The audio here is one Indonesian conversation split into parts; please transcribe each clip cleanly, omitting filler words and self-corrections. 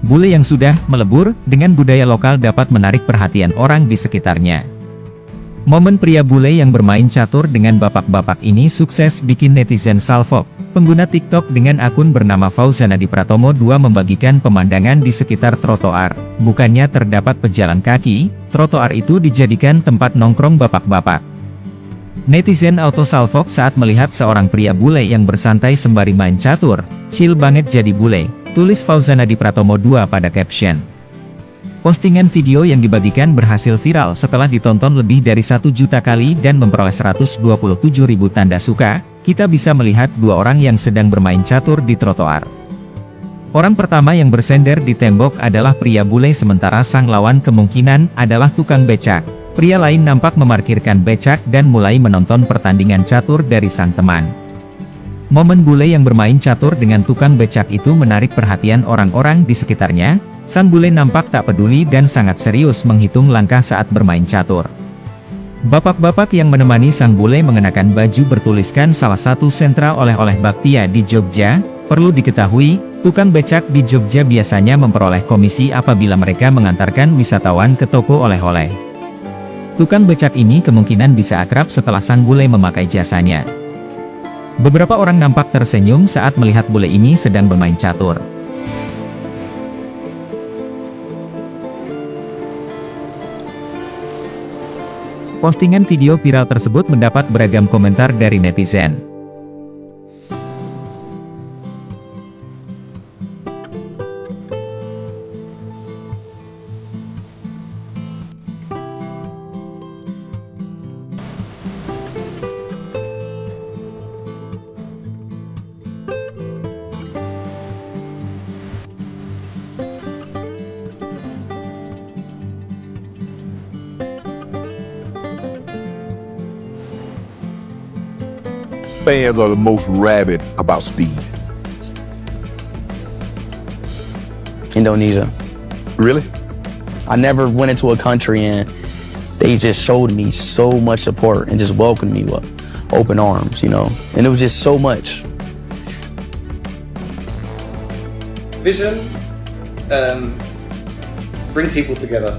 Bule yang sudah melebur dengan budaya lokal dapat menarik perhatian orang di sekitarnya. Momen pria bule yang bermain catur dengan bapak-bapak ini sukses bikin netizen salfok. Pengguna TikTok dengan akun bernama Fauzana di Pratomo 2 membagikan pemandangan di sekitar trotoar. Bukannya terdapat pejalan kaki, trotoar itu dijadikan tempat nongkrong bapak-bapak. Netizen auto salfok saat melihat seorang pria bule yang bersantai sembari main catur. "Chill banget jadi bule," tulis Fauzana di Pratomo 2 pada caption. Postingan video yang dibagikan berhasil viral setelah ditonton lebih dari 1 juta kali dan memperoleh 127.000 tanda suka. Kita bisa melihat dua orang yang sedang bermain catur di trotoar. Orang pertama yang bersender di tembok adalah pria bule sementara sang lawan kemungkinan adalah tukang becak. Pria lain nampak memarkirkan becak dan mulai menonton pertandingan catur dari sang teman. Momen bule yang bermain catur dengan tukang becak itu menarik perhatian orang-orang di sekitarnya. Sang bule nampak tak peduli dan sangat serius menghitung langkah saat bermain catur. Bapak-bapak yang menemani sang bule mengenakan baju bertuliskan salah satu sentra oleh-oleh Bakpia di Jogja. Perlu diketahui, tukang becak di Jogja biasanya memperoleh komisi apabila mereka mengantarkan wisatawan ke toko oleh-oleh. Tukang becak ini kemungkinan bisa akrab setelah sang bule memakai jasanya. Beberapa orang nampak tersenyum saat melihat bule ini sedang bermain catur. Postingan video viral tersebut mendapat beragam komentar dari netizen. Fans are the most rabid about speed. Indonesia. Really? I never went into a country and they just showed me so much support and just welcomed me with open arms, you know, and it was just so much. Vision, bring people together,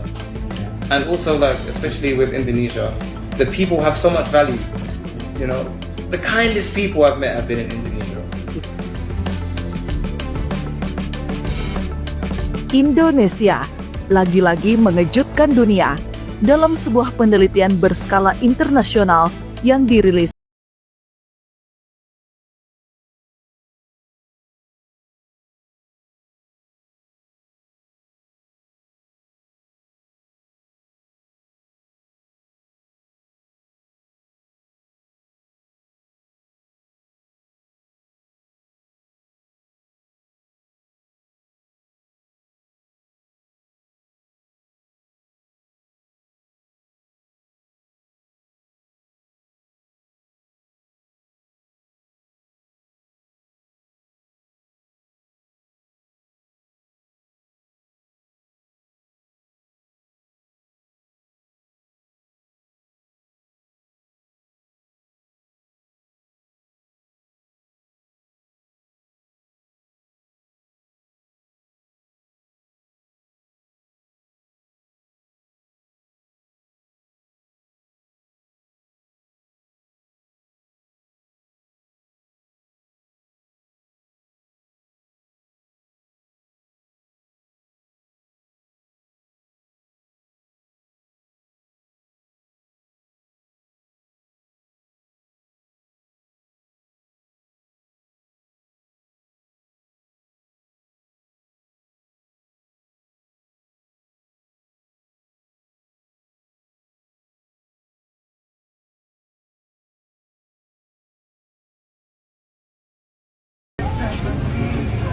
and also like especially with Indonesia, the people have so much value, you know. The kindest people I've met have been in Indonesia. Indonesia lagi-lagi mengejutkan dunia dalam sebuah penelitian berskala internasional yang dirilis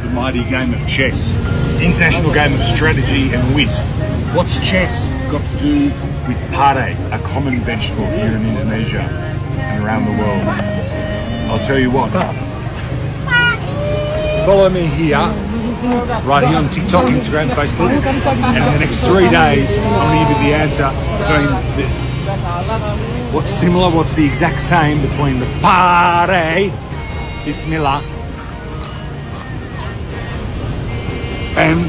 the mighty game of chess, the international game of strategy and wit. What's chess got to do with pare, a common vegetable here in Indonesia and around the world? I'll tell you what. Follow me here, right here on TikTok, Instagram, Facebook, and in the next 3 days, I'm going to give you the answer between what's similar, what's the exact same between the pare, Bismillah, and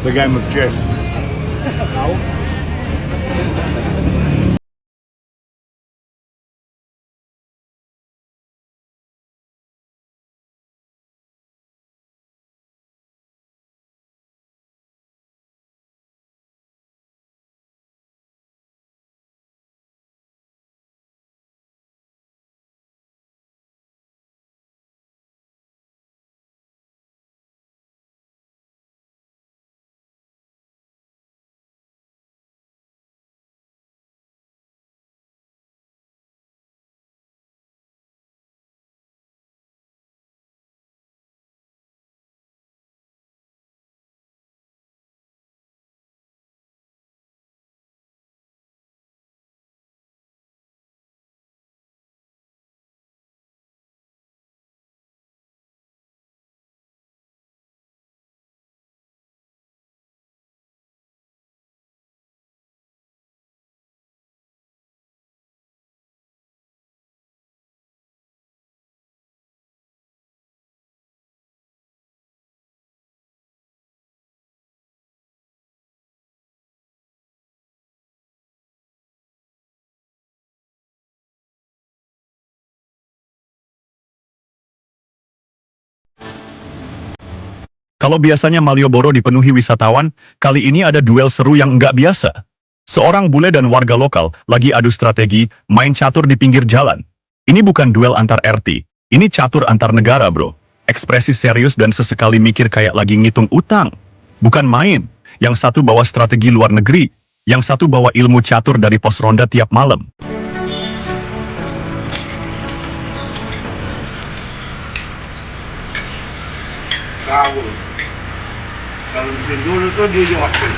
the game of chess. Kalau biasanya Malioboro dipenuhi wisatawan, kali ini ada duel seru yang nggak biasa. Seorang bule dan warga lokal lagi adu strategi, main catur di pinggir jalan. Ini bukan duel antar RT, ini catur antar negara, bro. Ekspresi serius dan sesekali mikir kayak lagi ngitung utang. Bukan main, yang satu bawa strategi luar negeri, yang satu bawa ilmu catur dari pos ronda tiap malam. Tahu. Kalau mesin dulu tuh dia jawabin.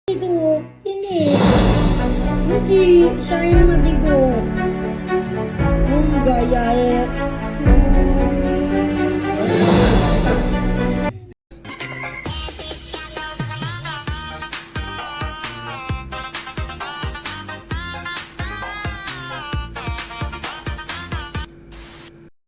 Itu ini Muji China